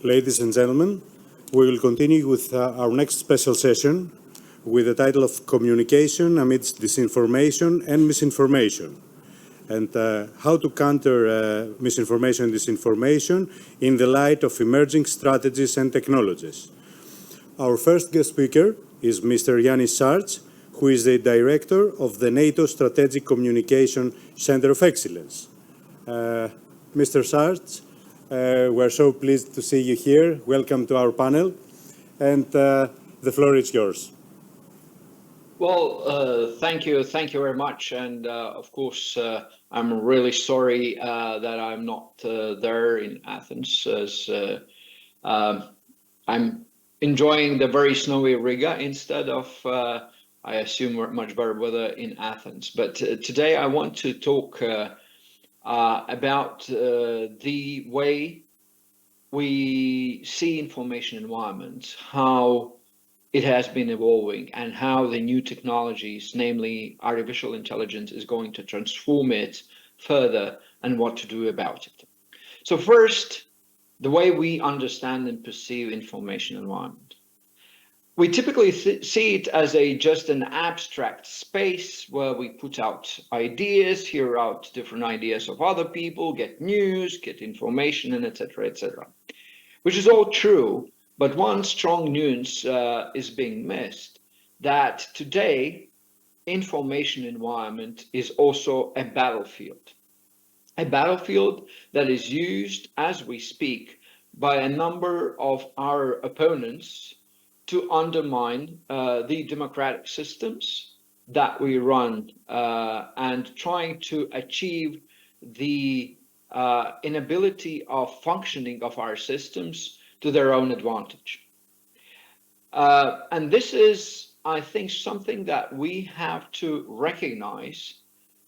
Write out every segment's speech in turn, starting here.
Ladies and gentlemen, we will continue with our next special session with the title of Communication Amidst Disinformation and Misinformation, and how to counter misinformation and disinformation in the light of emerging strategies and technologies. Our first guest speaker is Mr. Janis Sarts, who is the director of the NATO Strategic Communication Center of Excellence. Mr. Sarts, we're so pleased to see you here. Welcome to our panel, and the floor is yours. Well, thank you very much, and of course, I'm really sorry that I'm not there in Athens, as I'm enjoying the very snowy Riga instead of, I assume, much better weather in Athens. But today I want to talk about the way we see information environment, how it has been evolving, and how the new technologies, namely artificial intelligence, is going to transform it further and what to do about it. So first, the way we understand and perceive information environment. We typically see it as just an abstract space where we put out ideas, hear out different ideas of other people, get news, get information, and etc., which is all true. But one strong nuance is being missed, that today information environment is also a battlefield that is used as we speak by a number of our opponents to undermine the democratic systems that we run and trying to achieve the inability of functioning of our systems to their own advantage. And this is, I think, something that we have to recognize,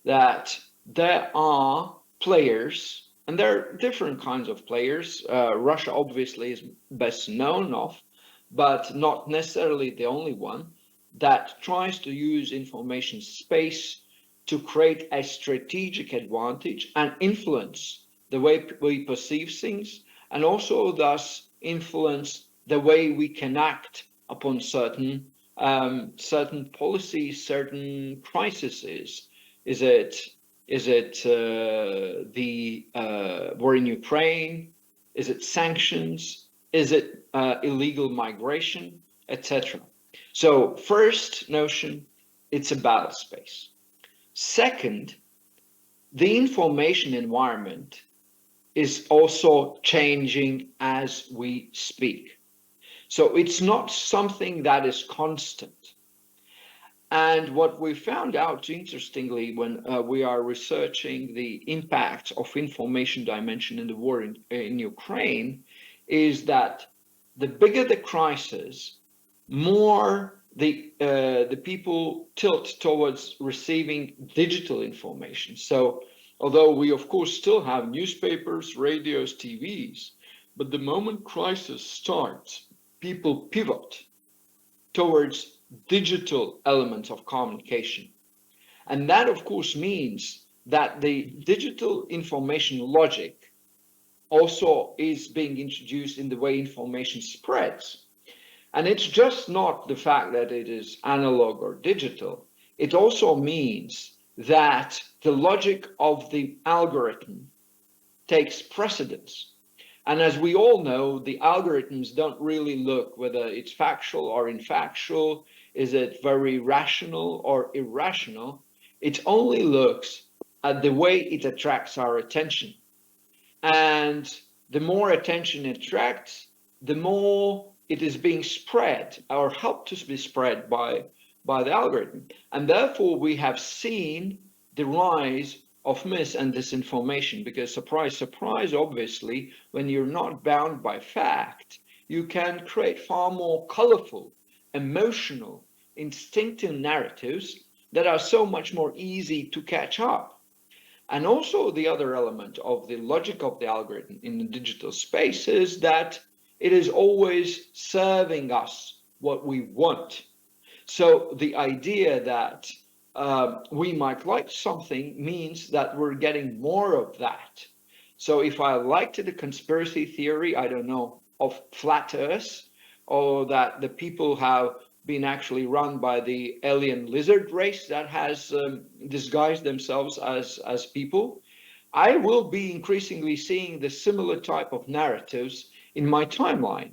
that there are players, and there are different kinds of players. Russia obviously is best known of, but not necessarily the only one, that tries to use information space to create a strategic advantage and influence the way we perceive things, and also thus influence the way we can act upon certain policies, certain crises. Is it the war in Ukraine? Is it sanctions? Is it illegal migration, etc.? So first notion, it's a battle space. Second, the information environment is also changing as we speak. So it's not something that is constant. And what we found out, interestingly, when we are researching the impact of information dimension in the war in Ukraine, is that the bigger the crisis, more the people tilt towards receiving digital information. So although we of course still have newspapers, radios, TVs, but the moment crisis starts, people pivot towards digital elements of communication. And that of course means that the digital information logic also is being introduced in the way information spreads. And it's just not the fact that it is analog or digital. It also means that the logic of the algorithm takes precedence. And as we all know, the algorithms don't really look whether it's factual or infactual, is it very rational or irrational. It only looks at the way it attracts our attention. And the more attention it attracts, the more it is being spread or helped to be spread by the algorithm. And therefore, we have seen the rise of mis and disinformation, because surprise, surprise, obviously, when you're not bound by fact, you can create far more colorful, emotional, instinctive narratives that are so much more easy to catch up. And also the other element of the logic of the algorithm in the digital space is that it is always serving us what we want. So the idea that we might like something means that we're getting more of that. So if I liked the conspiracy theory, I don't know, of flat Earth, or that the people have been actually run by the alien lizard race that has disguised themselves as people. I will be increasingly seeing the similar type of narratives in my timeline.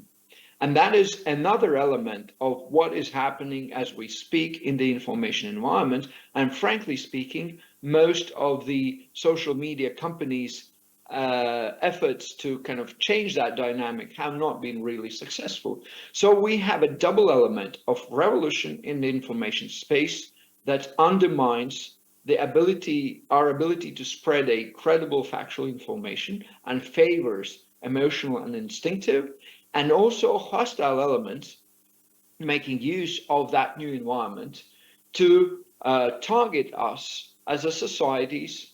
And that is another element of what is happening as we speak in the information environment. And frankly speaking, most of the social media companies' efforts to kind of change that dynamic have not been really successful. So we have a double element of revolution in the information space that undermines our ability to spread a credible factual information and favors emotional and instinctive, and also hostile elements making use of that new environment to target us as a societies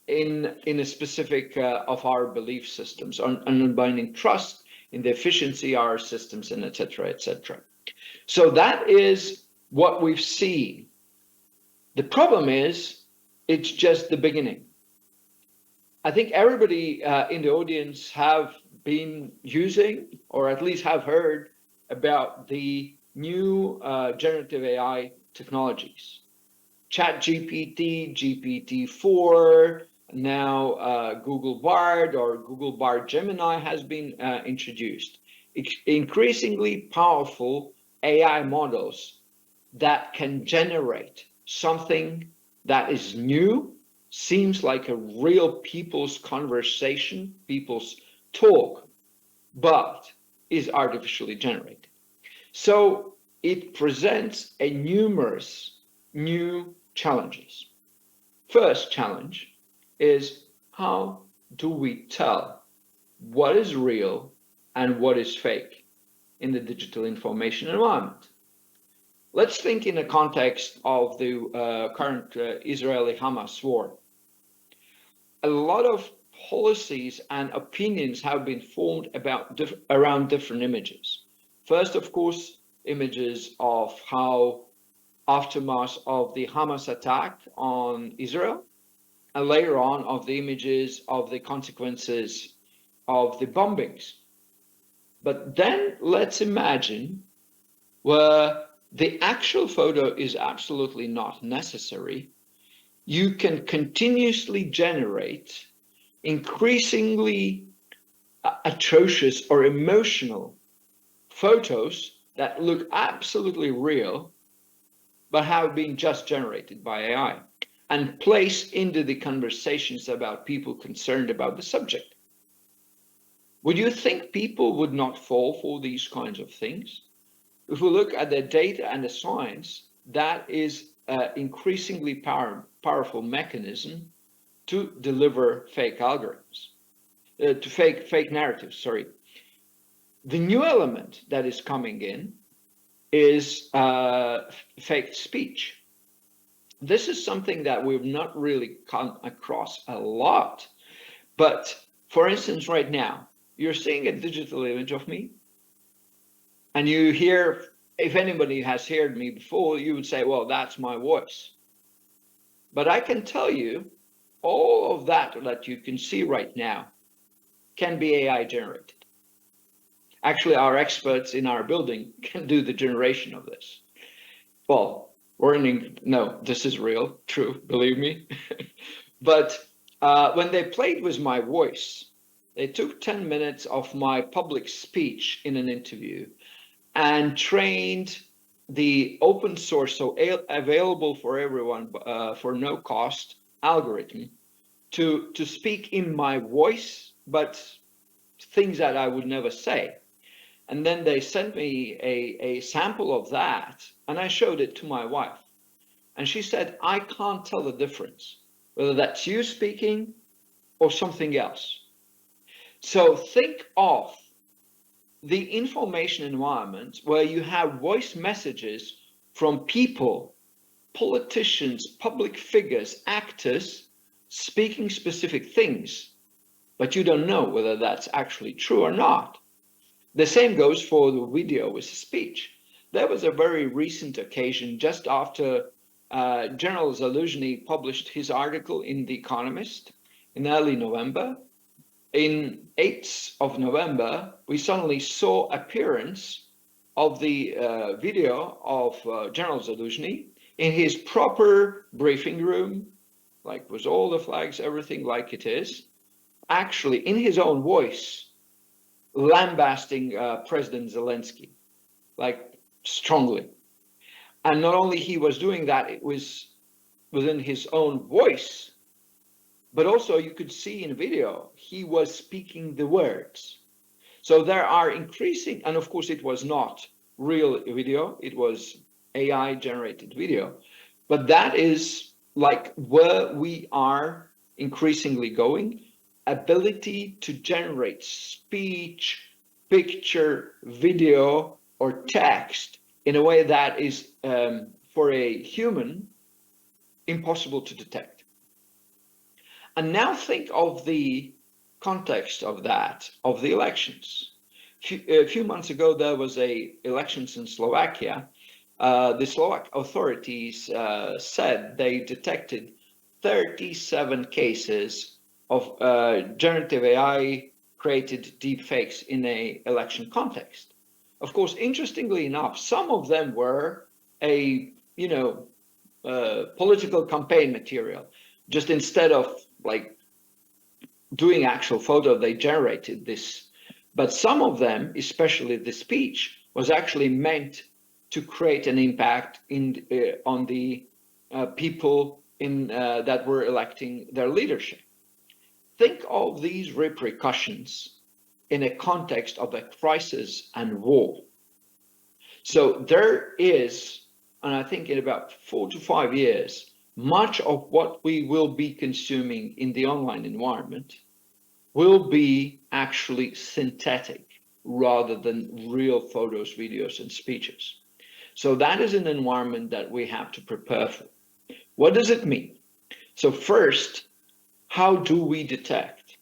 in a specific of our belief systems, undermining trust in the efficiency of our systems, and et cetera, et cetera. So that is what we've seen. The problem is, it's just the beginning. I think everybody in the audience have been using, or at least have heard about the new generative AI technologies. ChatGPT, GPT-4, now Google Bard or Google Bard Gemini has been introduced. Increasingly powerful AI models that can generate something that is new, seems like a real people's conversation, people's talk, but is artificially generated. So it presents a numerous new challenges. First challenge is, how do we tell what is real and what is fake in the digital information environment? Let's think in the context of the current Israeli-Hamas war. A lot of policies and opinions have been formed around different images. First, of course, images of how aftermath of the Hamas attack on Israel, and later on of the images of the consequences of the bombings. But then let's imagine where the actual photo is absolutely not necessary. You can continuously generate increasingly atrocious or emotional photos that look absolutely real, but have been just generated by AI and placed into the conversations about people concerned about the subject. Would you think people would not fall for these kinds of things? If we look at the data and the science, that is an increasingly powerful mechanism to deliver fake algorithms, to fake narratives, sorry. The new element that is coming in is fake speech. This is something that we've not really come across a lot. But for instance, right now, you're seeing a digital image of me, and you hear, if anybody has heard me before, you would say, well, that's my voice. But I can tell you, all of that you can see right now can be AI generated. Actually, our experts in our building can do the generation of this. Well, no, this is real, true, believe me. But when they played with my voice, they took 10 minutes of my public speech in an interview and trained the open source, so available for everyone for no cost, algorithm to speak in my voice, but things that I would never say. And then they sent me a sample of that, and I showed it to my wife. And she said, I can't tell the difference, whether that's you speaking or something else. So think of the information environment where you have voice messages from people, politicians, public figures, actors, speaking specific things, but you don't know whether that's actually true or not. The same goes for the video with speech. There was a very recent occasion just after General Zaluzhny published his article in The Economist in early November. in 8th of November, we suddenly saw appearance of the video of General Zaluzhny in his proper briefing room, like with all the flags, everything like it is, actually in his own voice, lambasting President Zelensky, like strongly. And not only he was doing that, it was within his own voice, but also you could see in video, he was speaking the words. So there are increasing, and of course it was not real video, it was AI generated video, but that is like where we are increasingly going, ability to generate speech, picture, video, or text in a way that is for a human impossible to detect. And now think of the context of that, of the elections. A few months ago, there was elections in Slovakia. The Slovak authorities said they detected 37 cases of generative AI created deepfakes in an election context. Of course, interestingly enough, some of them were political campaign material. Just instead of like doing actual photo, they generated this. But some of them, especially the speech, was actually meant to create an impact on the people that were electing their leadership. Think of these repercussions in a context of a crisis and war. So there is, and I think in about 4 to 5 years, much of what we will be consuming in the online environment will be actually synthetic rather than real photos, videos, and speeches. So that is an environment that we have to prepare for. What does it mean? So first, how do we detect?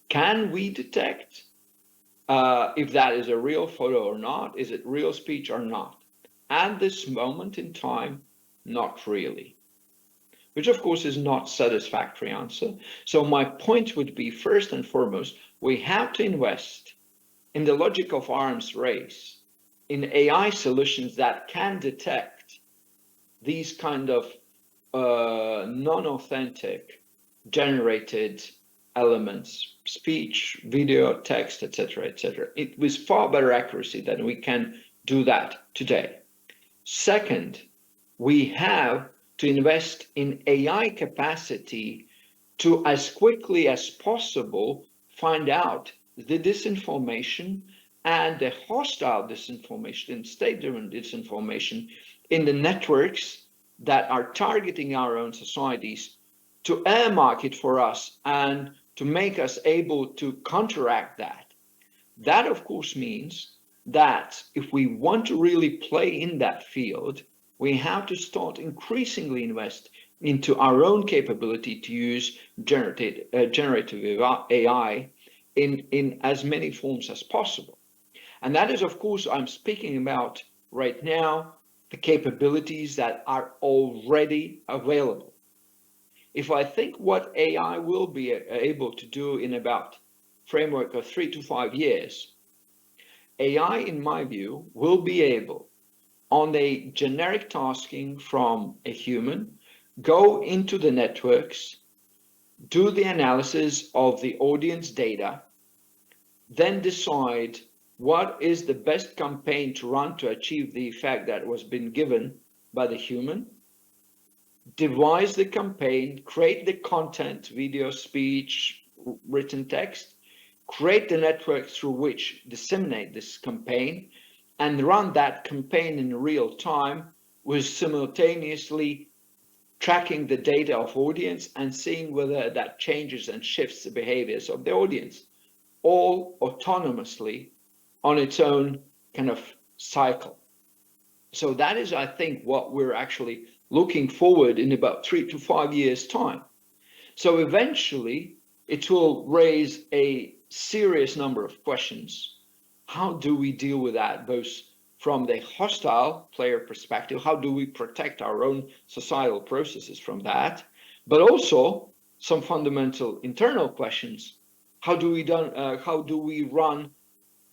Can we detect if that is a real photo or not? Is it real speech or not? At this moment in time, not really. Which of course is not satisfactory answer. So my point would be, first and foremost, we have to invest in the logic of arms race, in AI solutions that can detect these kind of non-authentic generated elements, speech, video, text, etc., etc. It with far better accuracy than we can do that today. Second, we have to invest in AI capacity to, as quickly as possible, find out the disinformation and the hostile disinformation, state-driven disinformation in the networks that are targeting our own societies, to earmark it for us and to make us able to counteract that. That, of course, means that if we want to really play in that field, we have to start increasingly invest into our own capability to use generative AI in as many forms as possible. And that is, of course, I'm speaking about right now, the capabilities that are already available. If I think what AI will be able to do in about framework of 3 to 5 years, AI, in my view, will be able, on a generic tasking from a human, go into the networks, do the analysis of the audience data, then decide what is the best campaign to run to achieve the effect that was been given by the human, devise the campaign, create the content, video, speech, written text, create the network through which disseminate this campaign, and run that campaign in real time with simultaneously tracking the data of audience and seeing whether that changes and shifts the behaviors of the audience, all autonomously on its own kind of cycle. So that is, I think, what we're actually looking forward in about 3 to 5 years' time. So eventually, it will raise a serious number of questions. How do we deal with that, both from the hostile player perspective? How do we protect our own societal processes from that? But also some fundamental internal questions. how do we run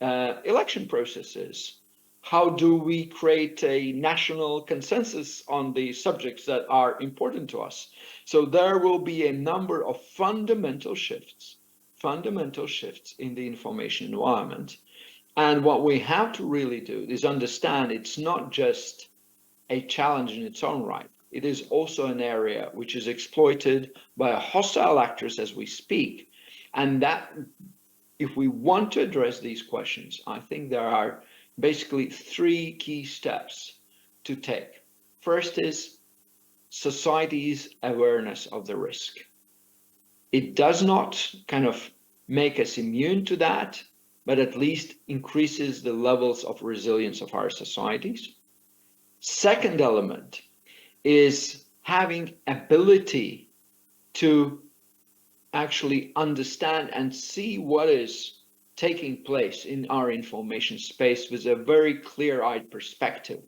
election processes? How do we create a national consensus on the subjects that are important to us? So there will be a number of fundamental shifts in the information environment. And what we have to really do is understand it's not just a challenge in its own right. It is also an area which is exploited by hostile actors as we speak. And that, if we want to address these questions, I think there are basically three key steps to take. First is society's awareness of the risk. It does not kind of make us immune to that, but at least increases the levels of resilience of our societies. Second element is having ability to actually understand and see what is taking place in our information space with a very clear-eyed perspective.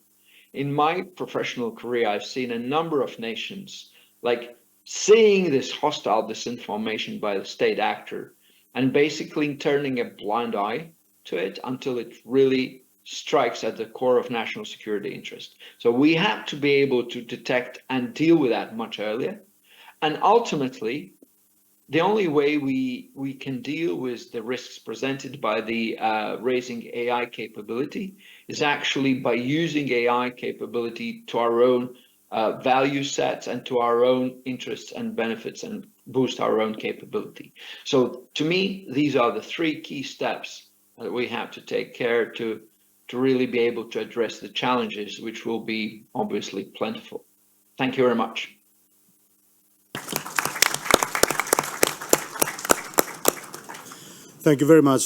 In my professional career, I've seen a number of nations like seeing this hostile disinformation by the state actor and basically turning a blind eye to it until it really strikes at the core of national security interest. So we have to be able to detect and deal with that much earlier. And ultimately, the only way we can deal with the risks presented by the raising AI capability is actually by using AI capability to our own value sets and to our own interests and benefits and boost our own capability. So to me, these are the three key steps that we have to take care to really be able to address the challenges, which will be obviously plentiful. Thank you very much. Thank you very much,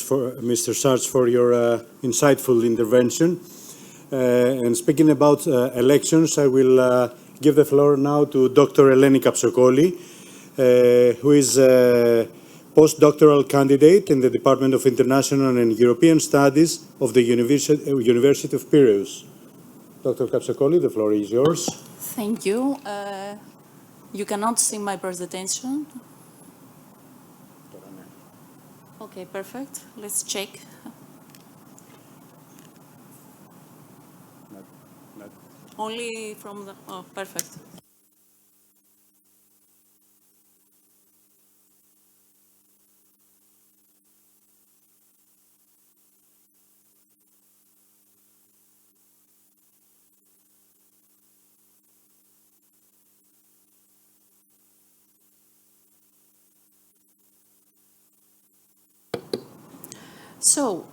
Mr. Sarts, for your insightful intervention. And speaking about elections, I will give the floor now to Dr. Eleni Kαψοκόλη, who is a post-doctoral candidate in the Department of International and European Studies of the University of Piraeus. Dr. Kαψοκόλη, the floor is yours. Thank you. You cannot see my presentation. Okay, perfect. Let's check. Only from the... Oh, perfect. So,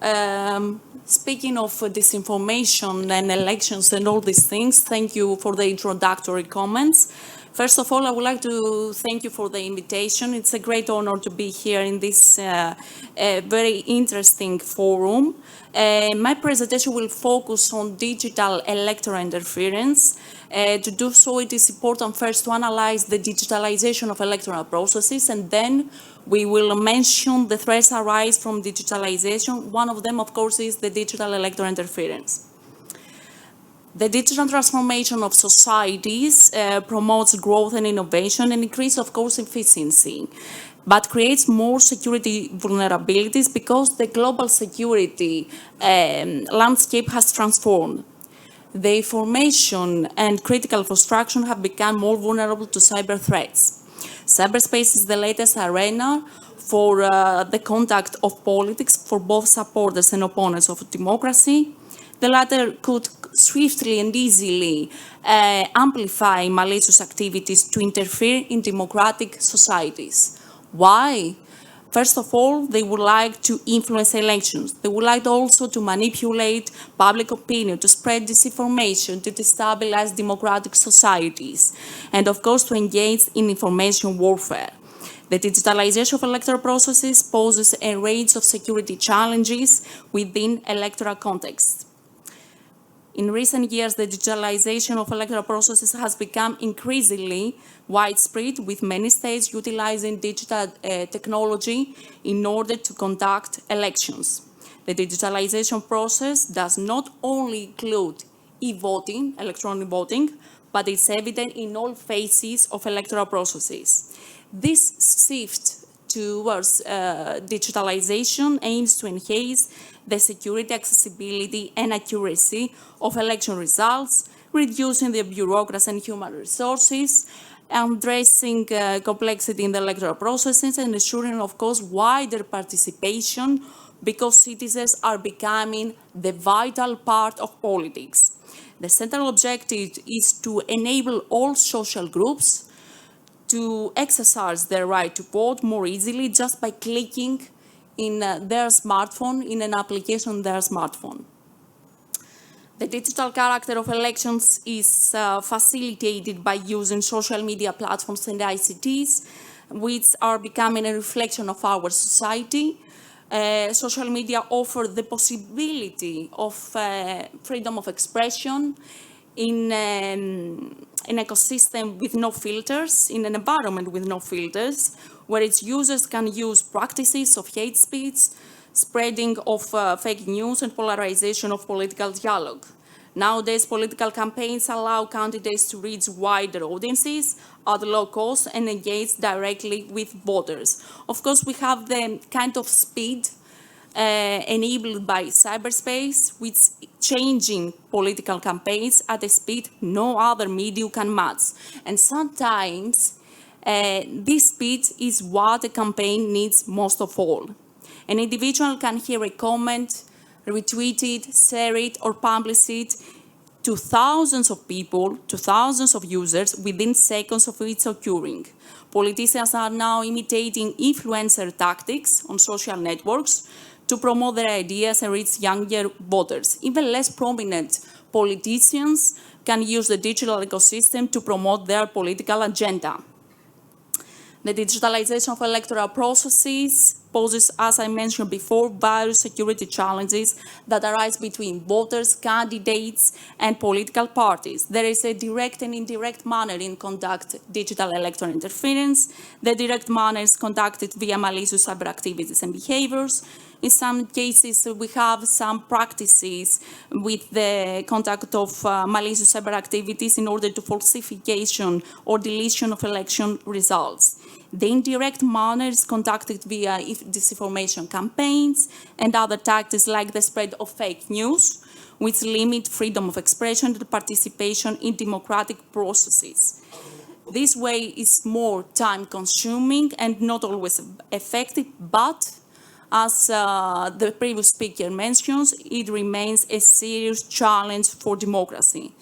speaking of disinformation and elections and all these things, thank you for the introductory comments. First of all, I would like to thank you for the invitation. It's a great honor to be here in this very interesting forum. My presentation will focus on digital electoral interference. To do so, it is important first to analyze the digitalization of electoral processes, and then we will mention the threats arise from digitalization. One of them, of course, is the digital electoral interference. The digital transformation of societies promotes growth and innovation and increases, of course, efficiency, but creates more security vulnerabilities because the global security landscape has transformed. The information and critical infrastructure have become more vulnerable to cyber threats. Cyberspace is the latest arena for the conduct of politics for both supporters and opponents of democracy. The latter could swiftly and easily amplify malicious activities to interfere in democratic societies. Why? First of all, they would like to influence elections. They would like also to manipulate public opinion, to spread disinformation, to destabilize democratic societies, and of course to engage in information warfare. The digitalization of electoral processes poses a range of security challenges within electoral contexts. In recent years, the digitalization of electoral processes has become increasingly widespread, with many states utilizing digital technology in order to conduct elections. The digitalization process does not only include e-voting, electronic voting, but it's evident in all phases of electoral processes. This shift towards digitalization aims to enhance the security, accessibility, and accuracy of election results, reducing the bureaucracy and human resources, addressing complexity in the electoral processes, and ensuring, of course, wider participation, because citizens are becoming the vital part of politics. The central objective is to enable all social groups to exercise their right to vote more easily just by clicking in their smartphone, in an application on their smartphone. The digital character of elections is facilitated by using social media platforms and ICTs, which are becoming a reflection of our society. Social media offer the possibility of freedom of expression in an ecosystem with no filters, in an environment with no filters, where its users can use practices of hate speech, spreading of fake news, and polarization of political dialogue. Nowadays, political campaigns allow candidates to reach wider audiences at low cost and engage directly with voters. Of course, we have the kind of speed enabled by cyberspace, which changing political campaigns at a speed no other medium can match. And sometimes this speed is what a campaign needs most of all. An individual can hear a comment, retweet it, share it, or publish it to thousands of people, to thousands of users within seconds of its occurring. Politicians are now imitating influencer tactics on social networks to promote their ideas and reach younger voters. Even less prominent politicians can use the digital ecosystem to promote their political agenda. The digitalization of electoral processes poses, as I mentioned before, various security challenges that arise between voters, candidates, and political parties. There is a direct and indirect manner in conduct digital electoral interference. The direct manner is conducted via malicious cyber activities and behaviors. In some cases, we have some practices with the conduct of malicious cyber activities in order to falsification or deletion of election results. The indirect manner is conducted via disinformation campaigns and other tactics like the spread of fake news, which limit freedom of expression and participation in democratic processes. This way is more time-consuming and not always effective, but as the previous speaker mentions, it remains a serious challenge for democracy.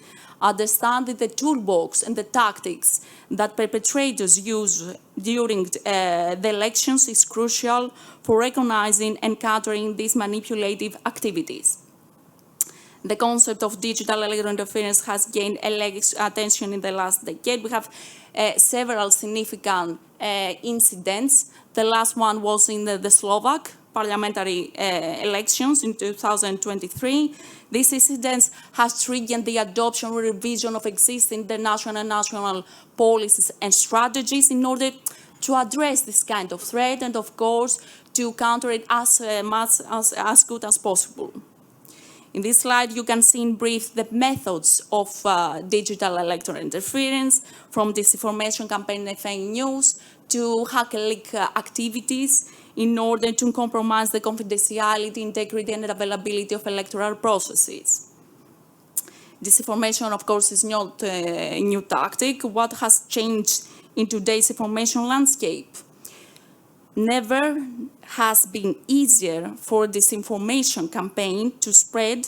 Understanding the toolbox and the tactics that perpetrators use during the elections is crucial for recognizing and countering these manipulative activities. The concept of digital electoral interference has gained attention in the last decade. We have several significant incidents. The last one was in the Slovak parliamentary elections in 2023. This incident has triggered the adoption or revision of existing national policies and strategies in order to address this kind of threat and, of course, to counter it as good as possible. In this slide, you can see in brief the methods of digital electoral interference, from disinformation campaign and fake news to hack-leak activities in order to compromise the confidentiality, integrity, and availability of electoral processes. Disinformation, of course, is not a new tactic. What has changed in today's information landscape? Never has been easier for a disinformation campaign to spread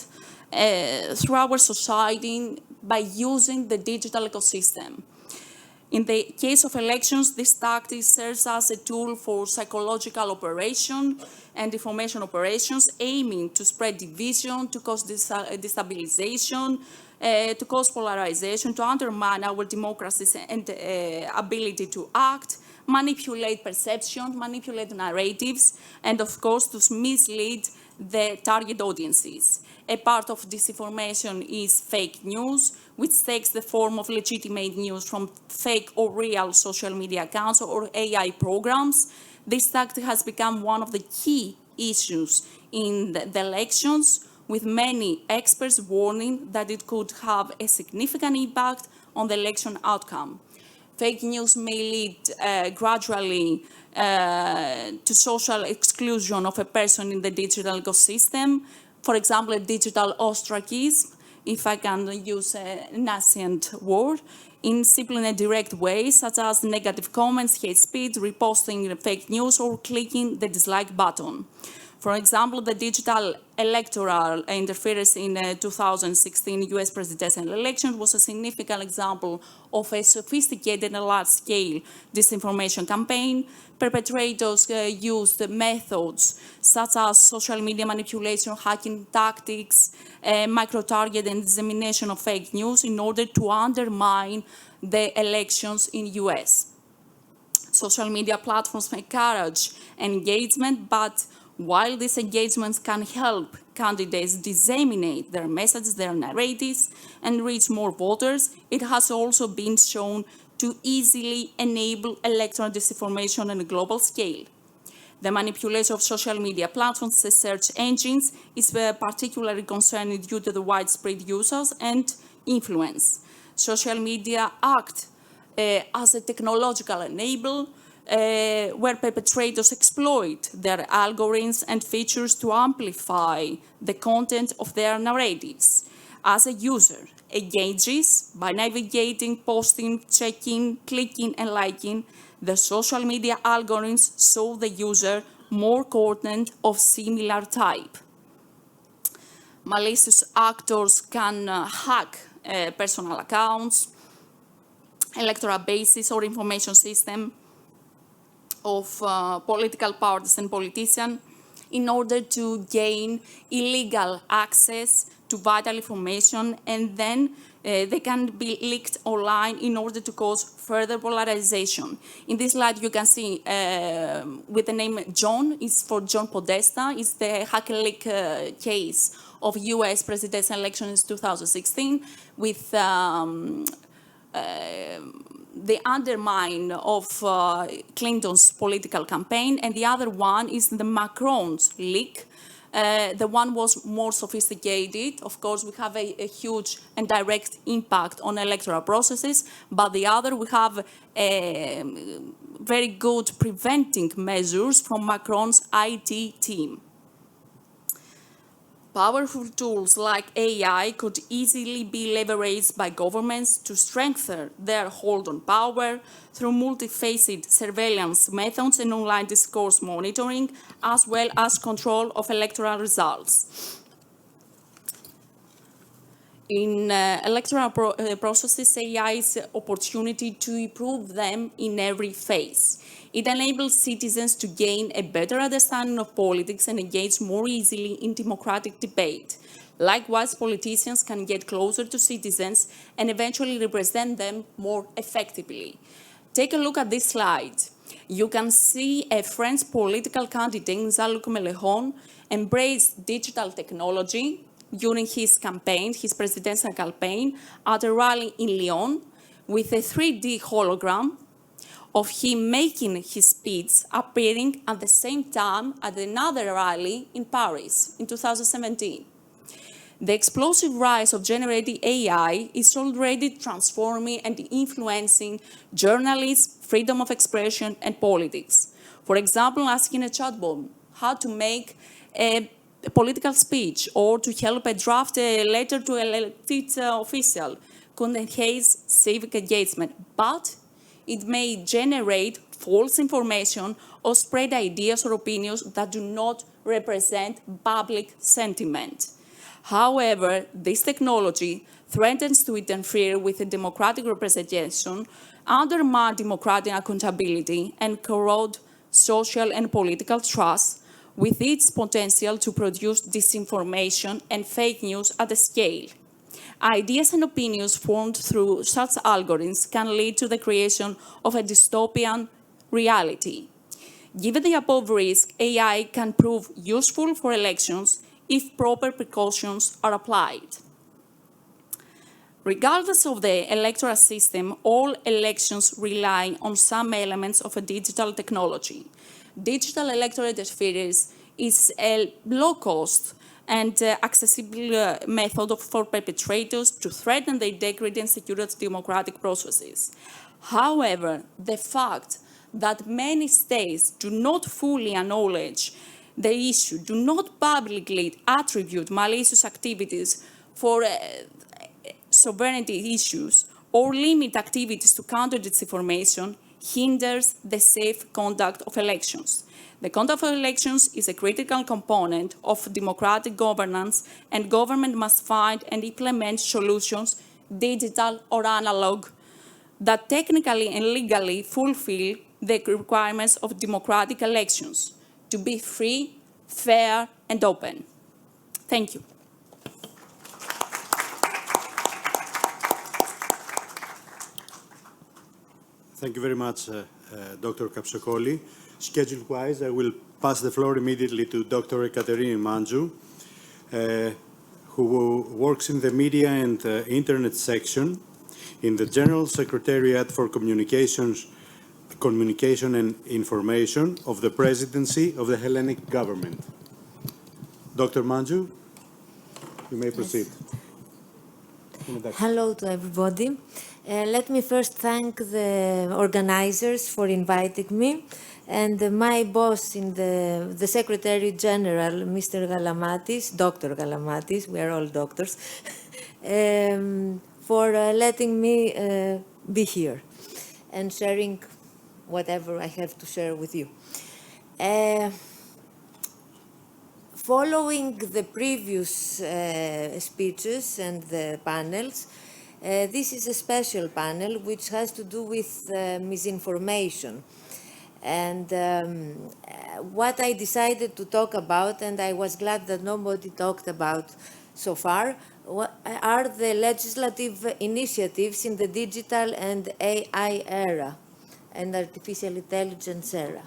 through our society by using the digital ecosystem. In the case of elections, this tactic serves as a tool for psychological operation and information operations, aiming to spread division, to cause destabilization, to cause polarization, to undermine our democracies and ability to act, manipulate perception, manipulate narratives, and of course to mislead the target audiences. A part of disinformation is fake news, which takes the form of legitimate news from fake or real social media accounts or AI programs. This tactic has become one of the key issues in the elections, with many experts warning that it could have a significant impact on the election outcome. Fake news may lead gradually to social exclusion of a person in the digital ecosystem. For example, a digital ostracism, if I can use a nascent word, in simple and direct ways, such as negative comments, hate speech, reposting fake news, or clicking the dislike button. For example, the digital electoral interference in 2016 US presidential election was a significant example of a sophisticated and large-scale disinformation campaign. Perpetrators used methods such as social media manipulation, hacking tactics, micro-target and dissemination of fake news in order to undermine the elections in US. Social media platforms encourage engagement, but while these engagements can help candidates disseminate their messages, their narratives, and reach more voters, it has also been shown to easily enable electoral disinformation on a global scale. The manipulation of social media platforms as search engines is particularly concerning due to the widespread usage and influence. Social media act as a technological enabler where perpetrators exploit their algorithms and features to amplify the content of their narratives. As a user engages by navigating, posting, checking, clicking, and liking, the social media algorithms show the user more content of similar type. Malicious actors can hack personal accounts, electoral bases, or information system of political parties and politicians in order to gain illegal access to vital information, and then they can be leaked online in order to cause further polarization. In this slide, you can see with the name John, is for John Podesta, is the hacker leak case of US presidential elections in 2016 with the undermine of Clinton's political campaign, and the other one is the Macron's leak. The one was more sophisticated. Of course, we have a huge and direct impact on electoral processes, but the other, we have very good preventing measures from Macron's IT team. Powerful tools like AI could easily be leveraged by governments to strengthen their hold on power through multifaceted surveillance methods and online discourse monitoring, as well as control of electoral results. In electoral processes, AI's opportunity to improve them in every phase. It enables citizens to gain a better understanding of politics and engage more easily in democratic debate. Likewise, politicians can get closer to citizens and eventually represent them more effectively. Take a look at this slide. You can see a French political candidate, Jean-Luc Mélenchon, embrace digital technology during his campaign, his presidential campaign, at a rally in Lyon with a 3D hologram of him making his speech appearing at the same time at another rally in Paris in 2017. The explosive rise of generative AI is already transforming and influencing journalism, freedom of expression, and politics. For example, asking a chatbot how to make a political speech or to help draft a letter to an elected official could enhance civic engagement, but it may generate false information or spread ideas or opinions that do not represent public sentiment. However, this technology threatens to interfere with the democratic representation, undermine democratic accountability, and corrode social and political trust, with its potential to produce disinformation and fake news at a scale. Ideas and opinions formed through such algorithms can lead to the creation of a dystopian reality. Given the above risk, AI can prove useful for elections if proper precautions are applied. Regardless of the electoral system, all elections rely on some elements of a digital technology. Digital electoral interference is a low-cost and accessible method for perpetrators to threaten the integrity and security of democratic processes. However, the fact that many states do not fully acknowledge the issue, do not publicly attribute malicious activities for sovereignty issues, or limit activities to counter disinformation hinders the safe conduct of elections. The conduct of elections is a critical component of democratic governance, and government must find and implement solutions, digital or analog, that technically and legally fulfill the requirements of democratic elections to be free, fair, and open. Thank you. Thank you very much, Dr. Kαψοκόλη. Schedule-wise, I will pass the floor immediately to Dr. Αικατερίνη Mάντζου, who works in the media and internet section in the General Secretariat for Communication and Information of the Presidency of the Hellenic Government. Dr. Mάντζου, you may proceed. Hello to everybody. Let me first thank the organizers for inviting me, and my boss in the Secretary General, Mr. Galamatis, Dr. Galamatis, we are all doctors, for letting me be here and sharing whatever I have to share with you. Following the previous speeches and the panels, this is a special panel which has to do with misinformation. And what I decided to talk about, and I was glad that nobody talked about so far, are the legislative initiatives in the digital and AI era and artificial intelligence era.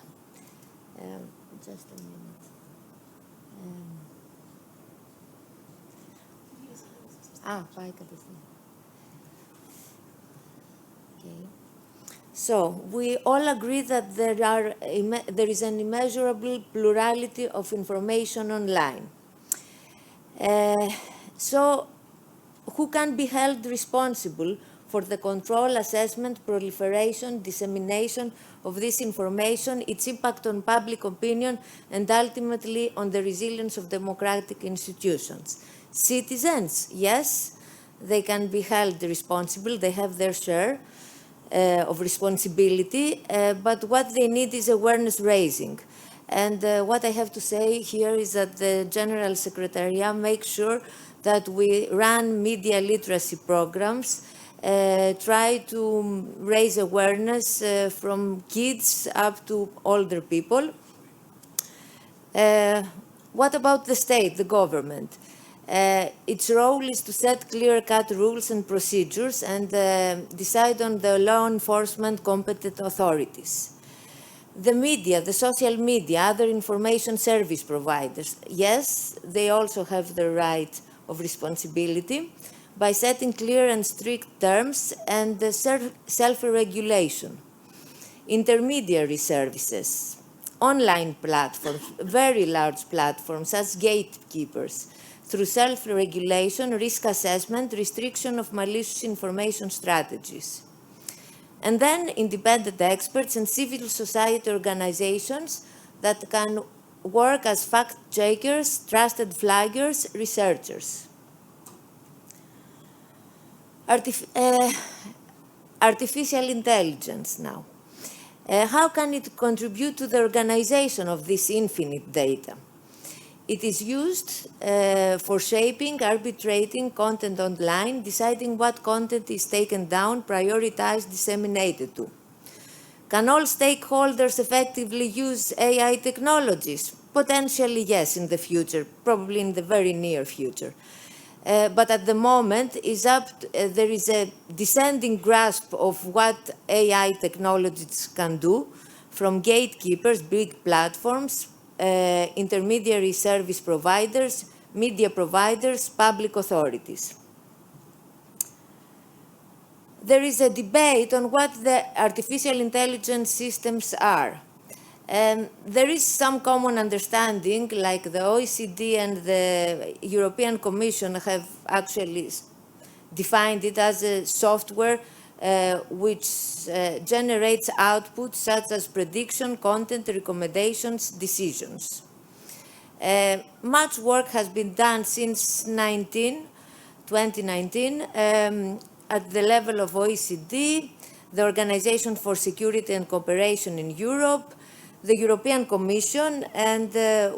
Just a minute. Πάει κατευθείαν. Okay. So, we all agree that there is an immeasurable plurality of information online. So, who can be held responsible for the control, assessment, proliferation, dissemination of this information, its impact on public opinion, and ultimately on the resilience of democratic institutions? Citizens, yes, they can be held responsible, they have their share of responsibility, but what they need is awareness raising. And what I have to say here is that the General Secretariat makes sure that we run media literacy programs, try to raise awareness from kids up to older people. What about the state, the government? Its role is to set clear-cut rules and procedures and decide on the law enforcement competent authorities. The media, the social media, other information service providers, yes, they also have the right of responsibility by setting clear and strict terms and self-regulation. Intermediary services, online platforms, very large platforms as gatekeepers, through self-regulation, risk assessment, restriction of malicious information strategies. And then independent experts and civil society organizations that can work as fact-checkers, trusted flaggers, researchers. Artificial intelligence now. How can it contribute to the organization of this infinite data? It is used for shaping, arbitrating content online, deciding what content is taken down, prioritized, disseminated to. Can all stakeholders effectively use AI technologies? Potentially, yes, in the future, probably in the very near future. But at the moment, there is a descending grasp of what AI technologies can do, from gatekeepers, big platforms, intermediary service providers, media providers, public authorities. There is a debate on what the artificial intelligence systems are. There is some common understanding, like the OECD and the European Commission have actually defined it as a software which generates output such as prediction, content, recommendations, decisions. Much work has been done since 2019 at the level of OECD, the Organization for Security and Cooperation in Europe, the European Commission, and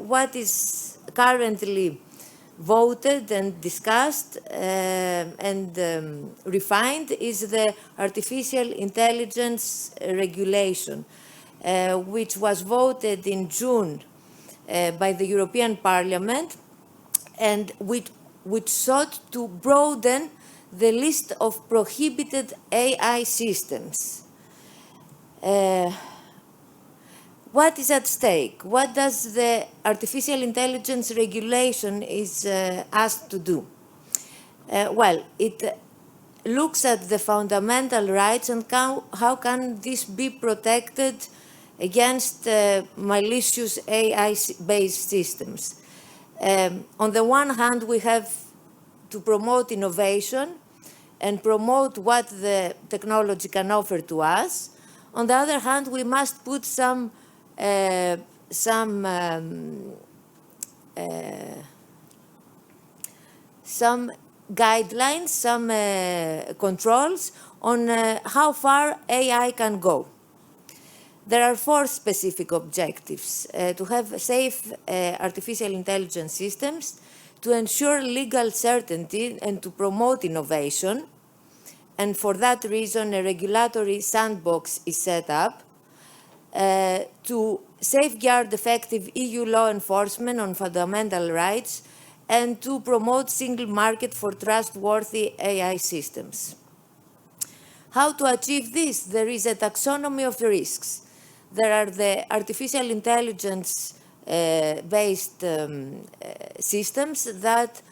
what is currently voted and discussed and refined is the Artificial Intelligence Regulation, which was voted in June by the European Parliament, and which sought to broaden the list of prohibited AI systems. What is at stake? What does the Artificial Intelligence Regulation is asked to do? Well, it looks at the fundamental rights and how can this be protected against malicious AI-based systems. On the one hand, we have to promote innovation and promote what the technology can offer to us. On the other hand, we must put some guidelines, some controls on how far AI can go. There are 4 specific objectives: to have safe artificial intelligence systems, to ensure legal certainty and to promote innovation. And for that reason, a regulatory sandbox is set up to safeguard effective EU law enforcement on fundamental rights and to promote single market for trustworthy AI systems. How to achieve this? There is a taxonomy of risks. There are the artificial intelligence based systems that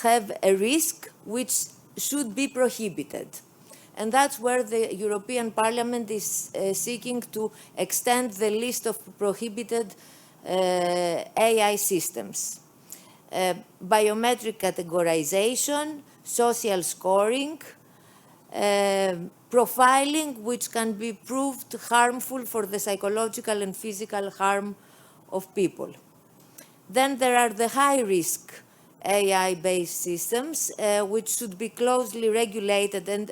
have a risk which should be prohibited. And that's where the European Parliament is seeking to extend the list of prohibited AI systems. Biometric categorization, social scoring, profiling, which can be proved harmful for the psychological and physical harm of people. Then there are the high-risk AI-based systems, which should be closely regulated and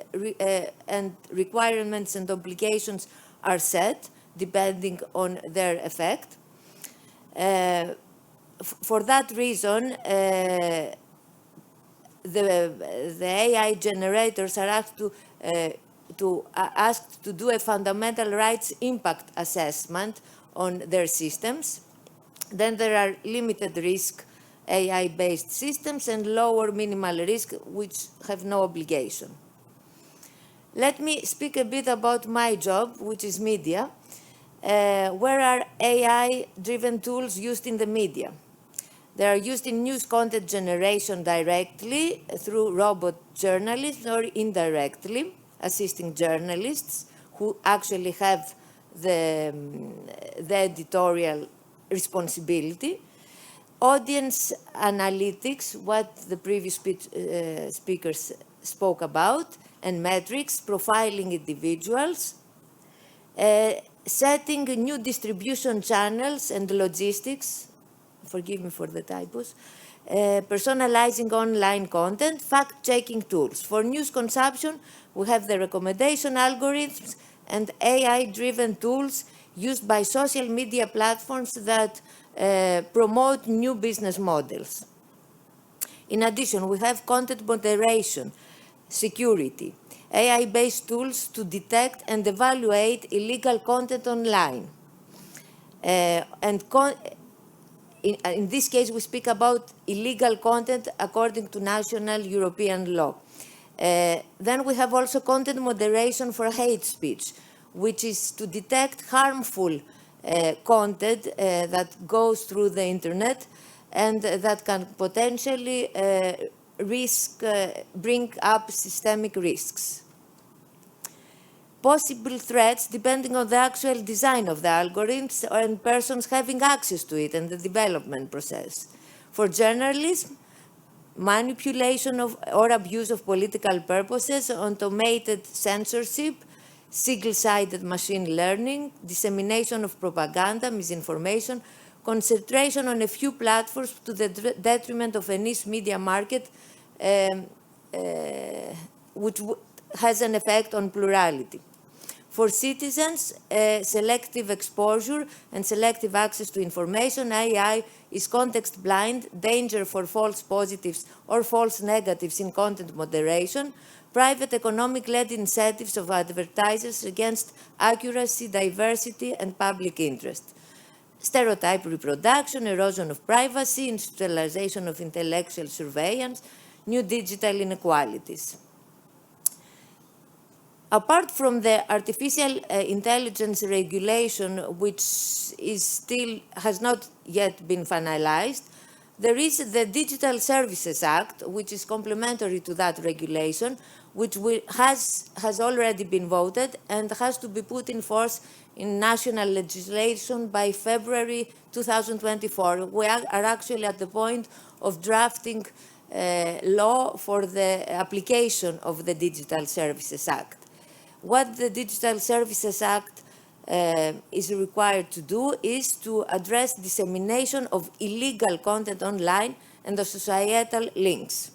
requirements and obligations are set depending on their effect. For that reason, the AI generators are asked to do a fundamental rights impact assessment on their systems. Then there are limited risk AI-based systems and lower minimal risk, which have no obligation. Let me speak a bit about my job, which is media. Where are AI-driven tools used in the media? They are used in news content generation directly through robot journalists or indirectly, assisting journalists who actually have the editorial responsibility. Audience analytics, what the previous speakers spoke about, and metrics, profiling individuals, setting new distribution channels and logistics, forgive me for the typos, personalizing online content, fact-checking tools. For news consumption, we have the recommendation algorithms and AI-driven tools used by social media platforms that promote new business models. In addition, we have content moderation, security, AI-based tools to detect and evaluate illegal content online. In this case, we speak about illegal content according to national European law. Then we have also content moderation for hate speech, which is to detect harmful content that goes through the internet and that can potentially bring up systemic risks. Possible threats depending on the actual design of the algorithms and persons having access to it and the development process. For journalism, manipulation of or abuse of political purposes, automated censorship, single-sided machine learning, dissemination of propaganda, misinformation, concentration on a few platforms to the detriment of a niche media market, which has an effect on plurality. For citizens, selective exposure and selective access to information, AI is context blind, danger for false positives or false negatives in content moderation, private economic-led incentives of advertisers against accuracy, diversity, and public interest, stereotype reproduction, erosion of privacy, institutionalization of intellectual surveillance, new digital inequalities. Apart from the artificial intelligence regulation, which has not yet been finalized, there is the Digital Services Act, which is complementary to that regulation, which has already been voted and has to be put in force in national legislation by February 2024. We are actually at the point of drafting law for the application of the Digital Services Act. What the Digital Services Act is required to do is to address dissemination of illegal content online and the societal links.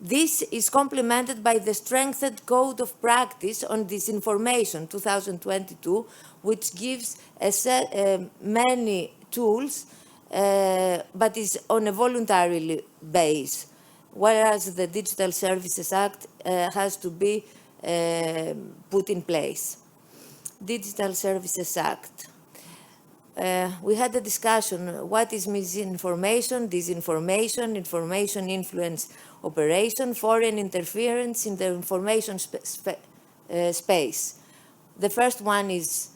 This is complemented by the strengthened Code of Practice on Disinformation 2022, which gives many tools, but is on a voluntary base, whereas the Digital Services Act has to be put in place. Digital Services Act. We had a discussion, what is misinformation, disinformation, information influence operation, foreign interference in the information space. The first one is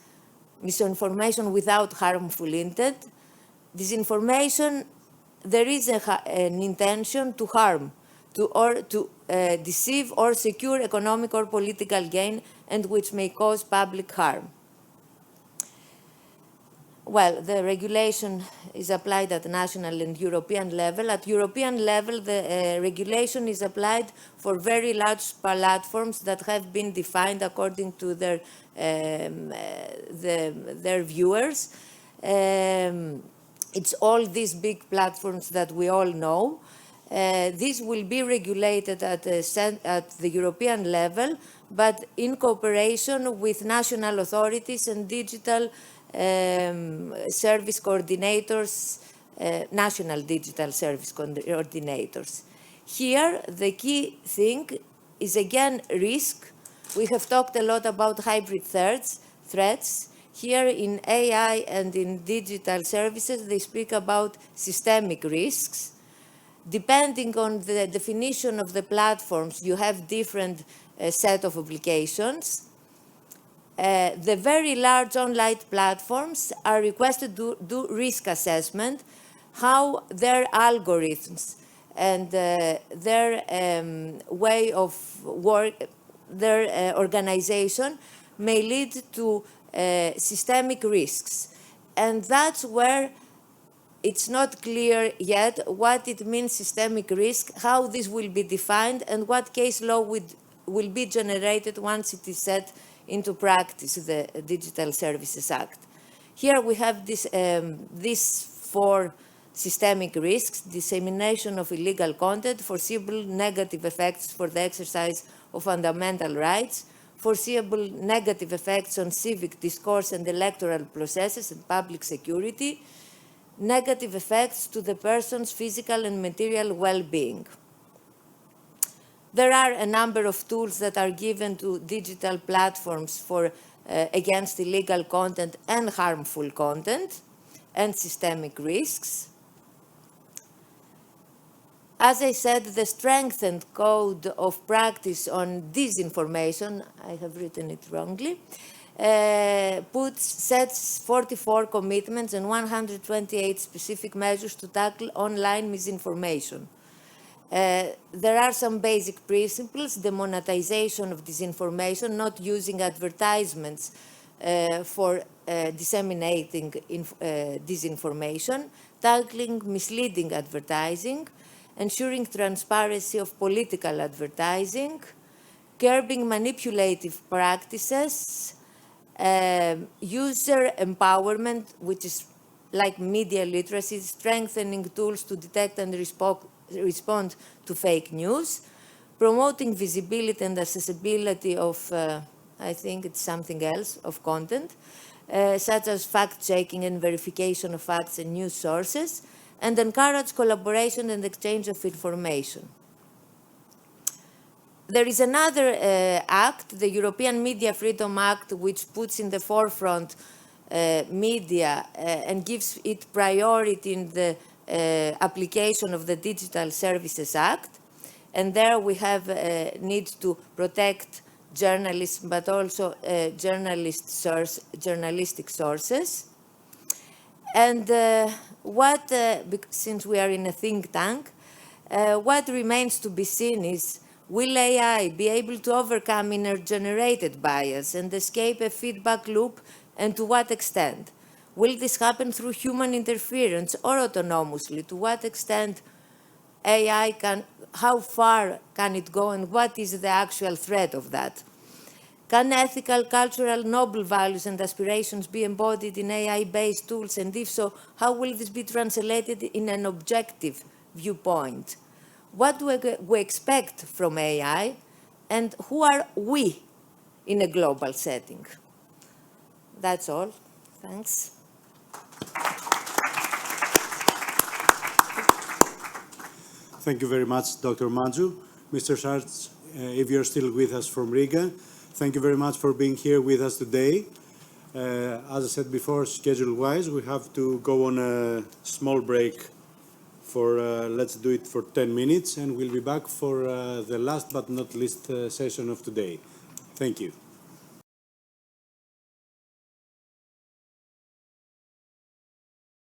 misinformation without harmful intent. Disinformation, there is an intention to harm, to deceive or secure economic or political gain, and which may cause public harm. Well, the regulation is applied at national and European level. At European level, the regulation is applied for very large platforms that have been defined according to their viewers. It's all these big platforms that we all know. This will be regulated at the European level, but in cooperation with national authorities and digital service coordinators, national digital service coordinators. Here, the key thing is again risk. We have talked a lot about hybrid threats. Here in AI and in digital services, they speak about systemic risks. Depending on the definition of the platforms, you have different set of obligations. The very large online platforms are requested to do risk assessment, how their algorithms and their way of work, their organization may lead to systemic risks. And that's where it's not clear yet what it means systemic risk, how this will be defined, and what case law will be generated once it is set into practice, the Digital Services Act. Here we have these four systemic risks: dissemination of illegal content, foreseeable negative effects for the exercise of fundamental rights, foreseeable negative effects on civic discourse and electoral processes and public security, negative effects to the person's physical and material well-being. There are a number of tools that are given to digital platforms for against illegal content and harmful content and systemic risks. As I said, the strengthened Code of Practice on Disinformation, I have written it wrongly, sets 44 commitments and 128 specific measures to tackle online misinformation. There are some basic principles: demonetization of disinformation, not using advertisements for disseminating disinformation, tackling misleading advertising, ensuring transparency of political advertising, curbing manipulative practices, user empowerment, which is like media literacy, strengthening tools to detect and respond to fake news, promoting visibility and accessibility of, I think it's something else, of content, such as fact-checking and verification of facts and news sources, and encourage collaboration and exchange of information. There is another act, the European Media Freedom Act, which puts in the forefront media and gives it priority in the application of the Digital Services Act. And there we have need to protect journalists, but also journalistic sources. And since we are in a think tank, what remains to be seen is, will AI be able to overcome inner-generated bias and escape a feedback loop, and to what extent? Will this happen through human interference or autonomously? To what extent AI can, how far can it go, and what is the actual threat of that? Can ethical, cultural, noble values and aspirations be embodied in AI-based tools, and if so, how will this be translated in an objective viewpoint? What do we expect from AI, and who are we in a global setting? That's all. Thanks. Thank you very much, Dr. Mάντζου. Mr. Sarts, if you're still with us from Riga, thank you very much for being here with us today. As I said before, schedule-wise, we have to go on a small break for, let's do it for 10 minutes, and we'll be back for the last but not least session of today. Thank you.